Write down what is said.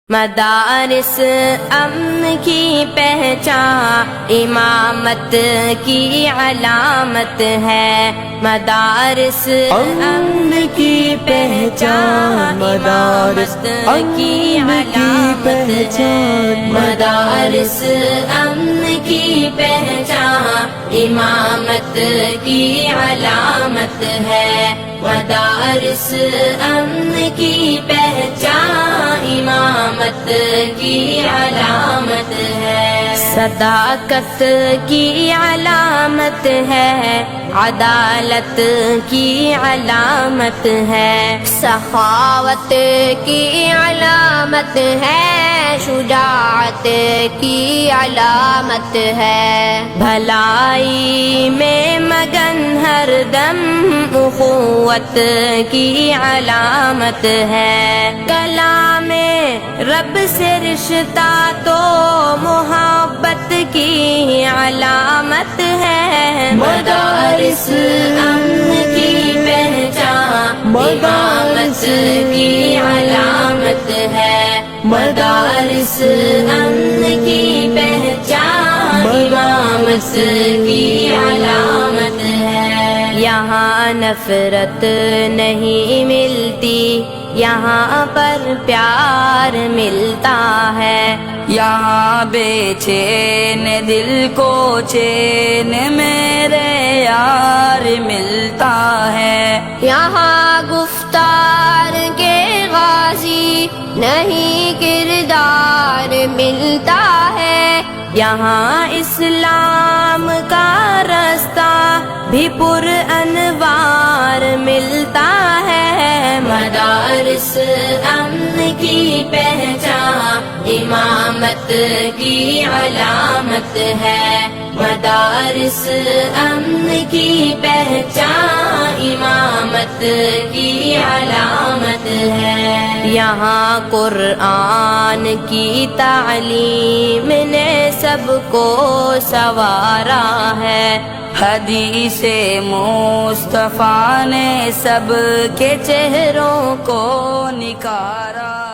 مدارس امن کی پہچان امامت کی علامت ہے، مدارس امن کی پہچان امامت کی علامت ہے، مدارس امن کی پہچان امامت کی علامت ہے، مدارس امن کی پہچان امامت کی علامت ہے، صداقت کی علامت ہے، عدالت کی علامت ہے، سخاوت کی علامت ہے، شجاعت کی علامت ہے، بھلائی میں مگن ہر دم اخوت کی علامت ہے، کلام رب سے رشتہ تو محبت کی علامت ہے، مدارس امن کی پہچان امامت کی علامت ہے، مدارس امن کی پہچان امامت کی علامت ہے، یہاں نفرت نہیں ملتی، یہاں پر پیار ملتا ہے، یہاں بے چین دل کو چین میرے یار ملتا ہے، یہاں گفتار کے غازی نہیں کردار ملتا ہے، یہاں اسلام کا رستہ بھی پر انوار ملتا ہے، مدارس امن کی پہچان امامت کی علامت ہے، مدارس امن کی پہچان امامت کی علامت ہے، یہاں قرآن کی تعلیم نے سب کو سنوارا ہے، حدیث مصطفیٰ نے سب کے چہروں کو نکھارا